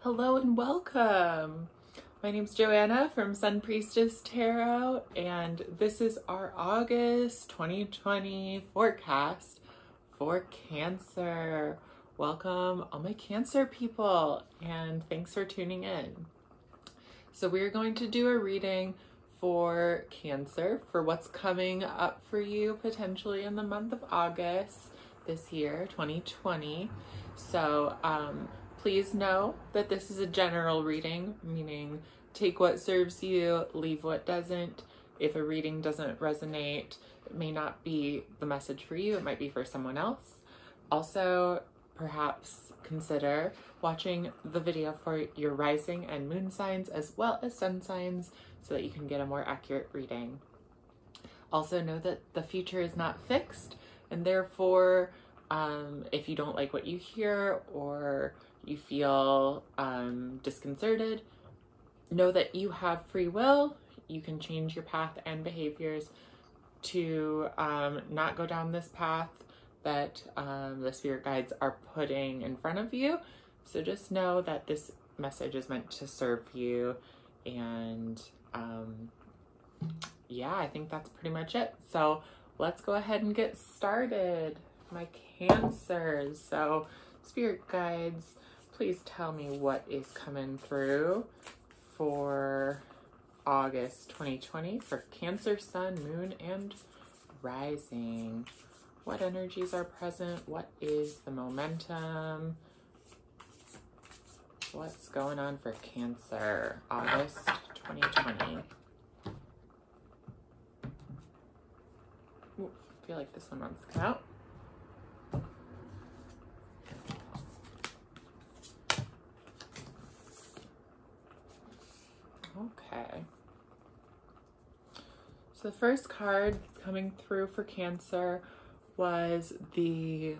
Hello and welcome. My name's Joanna from Sun Priestess Tarot, and this is our August 2020 forecast for Cancer. Welcome all my Cancer people, and thanks for tuning in. So we're going to do a reading for Cancer for what's coming up for you potentially in the month of August this year, 2020. So please know that this is a general reading, meaning take what serves you, leave what doesn't. If a reading doesn't resonate, it may not be the message for you, it might be for someone else. Also, perhaps consider watching the video for your rising and moon signs as well as sun signs so that you can get a more accurate reading. Also know that the future is not fixed, and therefore if you don't like what you hear or you feel disconcerted, know that you have free will. You can change your path and behaviors to not go down this path that the spirit guides are putting in front of you. So just know that this message is meant to serve you. And yeah, I think that's pretty much it. So let's go ahead and get started. My Cancers. So spirit guides, please tell me what is coming through for August 2020 for Cancer, Sun, Moon, and Rising. What energies are present? What is the momentum? What's going on for Cancer, August 2020? Ooh, I feel like this one wants to come out. Okay. So the first card coming through for Cancer was the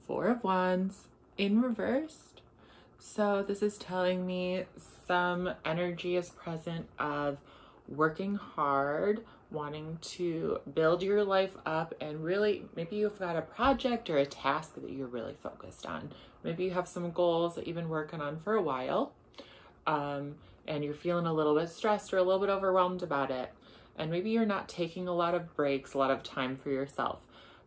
Four of Wands in reversed. So this is telling me some energy is present of working hard, wanting to build your life up, and really maybe you've got a project or a task that you're really focused on. Maybe you have some goals that you've been working on for a while. And you're feeling a little bit stressed or a little bit overwhelmed about it. And maybe you're not taking a lot of breaks, a lot of time for yourself.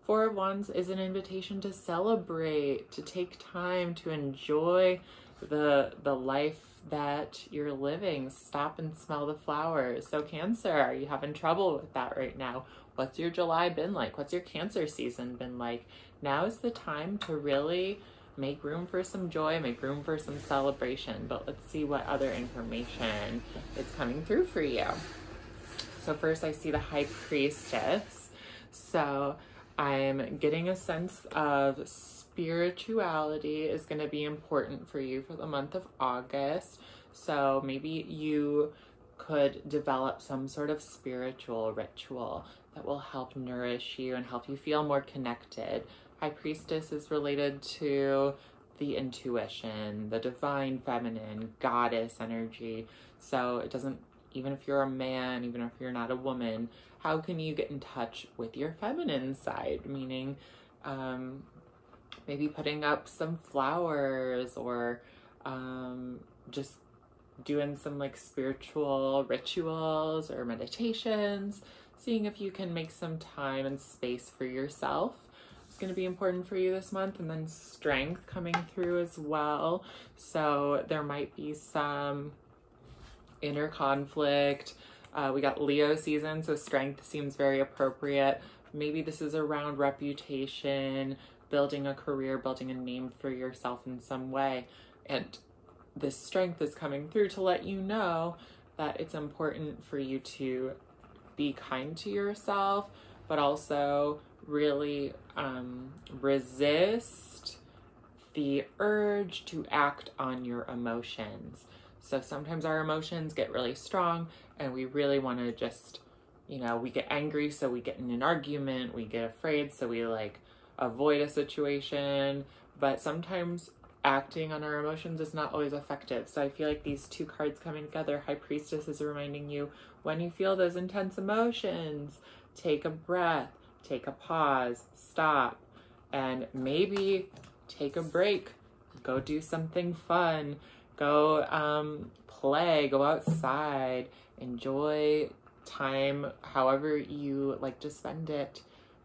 Four of Wands is an invitation to celebrate, to take time to enjoy the life that you're living. Stop and smell the flowers. So Cancer, are you having trouble with that right now? What's your July been like? What's your Cancer season been like? Now is the time to really make room for some joy, make room for some celebration. But let's see what other information is coming through for you. So first I see the High Priestess. So I'm getting a sense of spirituality is going to be important for you for the month of August. So maybe you could develop some sort of spiritual ritual that will help nourish you and help you feel more connected. High Priestess is related to the intuition, the divine feminine, goddess energy. So it doesn't, even if you're a man, even if you're not a woman, how can you get in touch with your feminine side? Meaning maybe putting up some flowers or just doing some like spiritual rituals or meditations, seeing if you can make some time and space for yourself. Going to be important for you this month. And then strength coming through as well. So there might be some inner conflict. We got Leo season, so strength seems very appropriate. Maybe this is around reputation, building a career, building a name for yourself in some way. And this strength is coming through to let you know that it's important for you to be kind to yourself, but also really resist the urge to act on your emotions. So sometimes our emotions get really strong and we really want to just, you know, we get angry, so we get in an argument, we get afraid, so we like avoid a situation. But sometimes acting on our emotions is not always effective. So I feel like these two cards coming together, High Priestess is reminding you when you feel those intense emotions, take a breath, take a pause, stop, and maybe take a break, go do something fun, Go play, go outside, enjoy time however you like to spend it,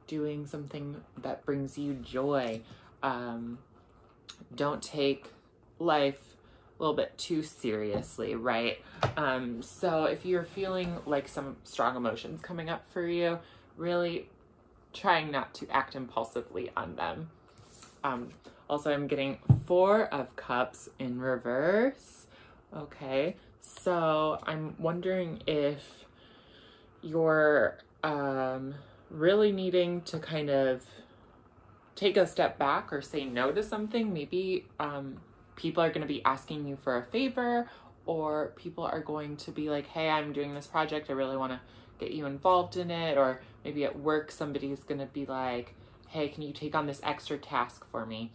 doing something that brings you joy. Don't take life a little bit too seriously, right? So if you're feeling like some strong emotions coming up for you, really trying not to act impulsively on them. Also, I'm getting 4 of Cups in reverse. Okay, so I'm wondering if you're really needing to kind of take a step back or say no to something. Maybe people are going to be asking you for a favor, or people are going to be like, hey, I'm doing this project, I really want to get you involved in it. Or maybe at work somebody's going to be like, hey, can you take on this extra task for me?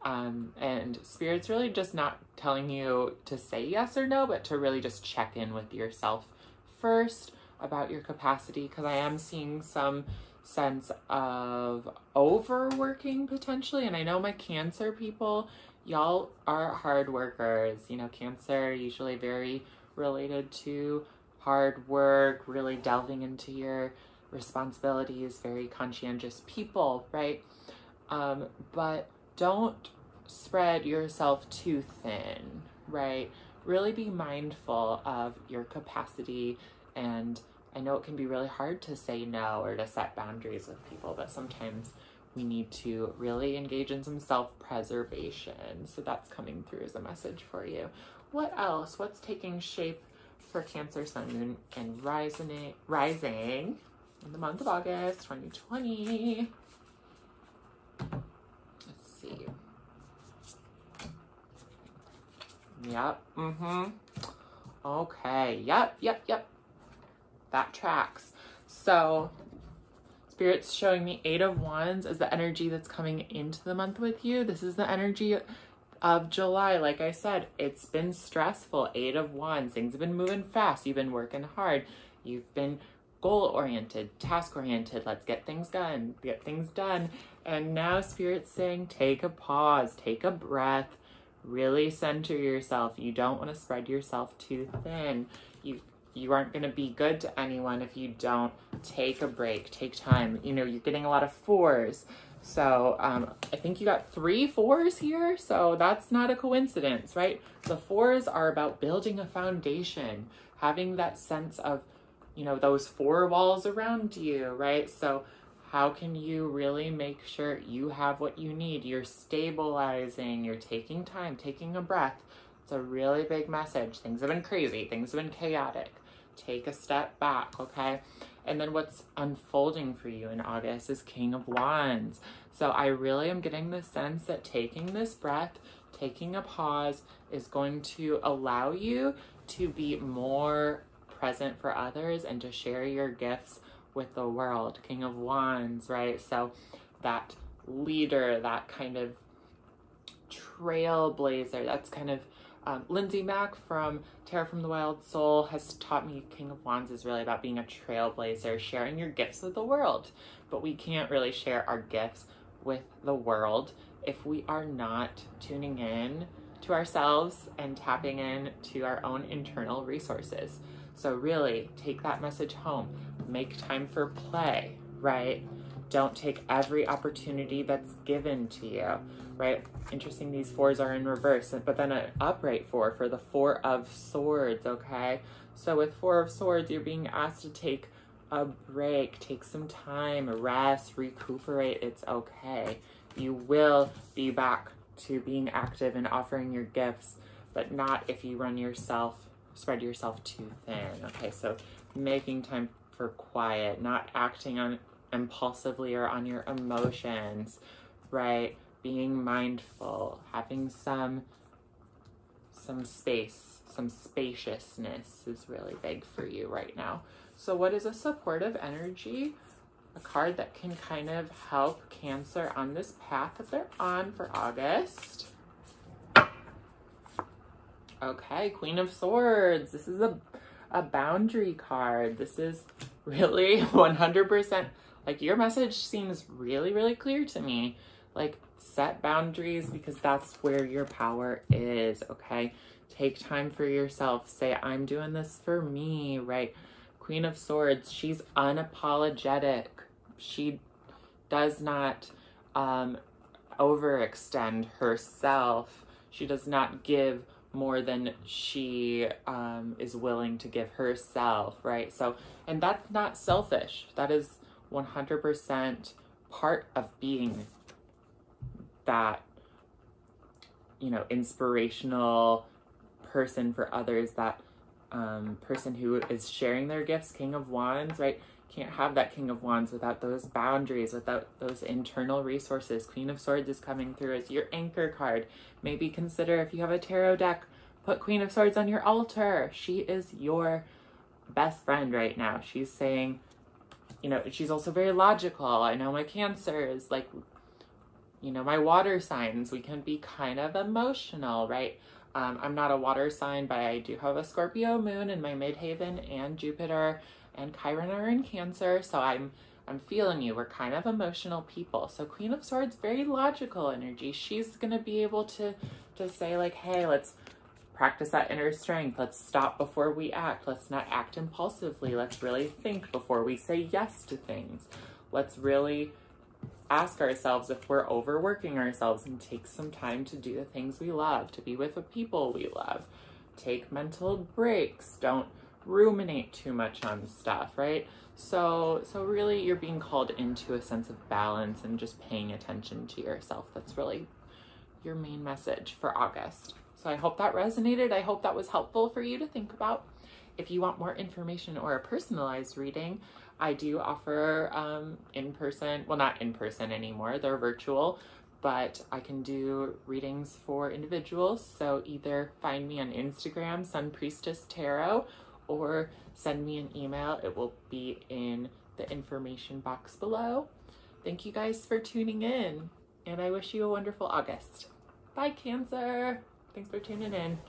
And Spirit's really just not telling you to say yes or no, but to really just check in with yourself first about your capacity, because I am seeing some sense of overworking potentially. And I know my Cancer people, y'all are hard workers. You know, Cancer usually very related to hard work, really delving into your responsibilities, very conscientious people, right? But don't spread yourself too thin, right? Really be mindful of your capacity. And I know it can be really hard to say no or to set boundaries with people, but sometimes we need to really engage in some self-preservation. So that's coming through as a message for you. What else? What's taking shape for Cancer, Sun, Moon, and rising in the month of August 2020? Let's see. Yep. Okay. Yep. That tracks. So Spirit's showing me 8 of Wands as the energy that's coming into the month with you. This is the energy of July. Like I said, it's been stressful. 8 of Wands. Things have been moving fast. You've been working hard. You've been goal-oriented, task-oriented. Let's get things done. And now Spirit's saying, take a pause, take a breath, really center yourself. You don't want to spread yourself too thin. You aren't going to be good to anyone if you don't take a break, take time. You know, you're getting a lot of 4s. So I think you got 3 4s here. So that's not a coincidence, right? The 4s are about building a foundation, having that sense of, you know, those 4 walls around you, right? So how can you really make sure you have what you need? You're stabilizing, you're taking time, taking a breath. It's a really big message. Things have been crazy. Things have been chaotic. Take a step back, okay? And then what's unfolding for you in August is King of Wands. So I really am getting the sense that taking this breath, taking a pause is going to allow you to be more present for others and to share your gifts with the world. King of Wands, right? So that leader, that kind of trailblazer, that's kind of Lindsay Mack from Tarot from the Wild Soul has taught me King of Wands is really about being a trailblazer, sharing your gifts with the world. But we can't really share our gifts with the world if we are not tuning in to ourselves and tapping in to our own internal resources. So really take that message home. Make time for play, right? Don't take every opportunity that's given to you, right? Interesting, these 4s are in reverse, but then an upright 4 for the 4 of Swords, okay? So with 4 of Swords, you're being asked to take a break, take some time, rest, recuperate. It's okay. You will be back to being active and offering your gifts, but not if you spread yourself too thin, okay? So making time for quiet, not acting on impulsively or on your emotions, right? Being mindful, having some space, some spaciousness is really big for you right now. So what is a supportive energy? A card that can kind of help Cancer on this path that they're on for August. Okay, Queen of Swords. This is a boundary card. This is really 100%, like, your message seems really, really clear to me. Like, Set boundaries because that's where your power is, okay? Take time for yourself. Say, I'm doing this for me, right? Queen of Swords, she's unapologetic. She does not overextend herself. She does not give more than she is willing to give herself, right? So, and that's not selfish. That is 100% part of being that, you know, inspirational person for others, that person who is sharing their gifts. King of Wands, right? Can't have that King of Wands without those boundaries, without those internal resources. Queen of Swords is coming through as your anchor card. Maybe consider, if you have a tarot deck, put Queen of Swords on your altar. She is your best friend right now. She's saying, you know, she's also very logical. I know my Cancer is like, you know, my water signs, we can be kind of emotional, right? I'm not a water sign, but I do have a Scorpio moon in my midhaven, and Jupiter and Chiron are in Cancer. So I'm feeling you. We're kind of emotional people. So Queen of Swords, very logical energy. She's going to be able to say like, hey, let's practice that inner strength. Let's stop before we act. Let's not act impulsively. Let's really think before we say yes to things. Let's really ask ourselves if we're overworking ourselves and take some time to do the things we love, to be with the people we love. Take mental breaks. Don't ruminate too much on stuff, right? So really you're being called into a sense of balance and just paying attention to yourself. That's really your main message for August. So I hope that resonated. I hope that was helpful for you to think about. If you want more information or a personalized reading, I do offer in-person, well, not in-person anymore, they're virtual, but I can do readings for individuals. So either find me on Instagram, Sun Priestess Tarot, or send me an email. It will be in the information box below. Thank you guys for tuning in, and I wish you a wonderful August. Bye, Cancer. Thanks for tuning in.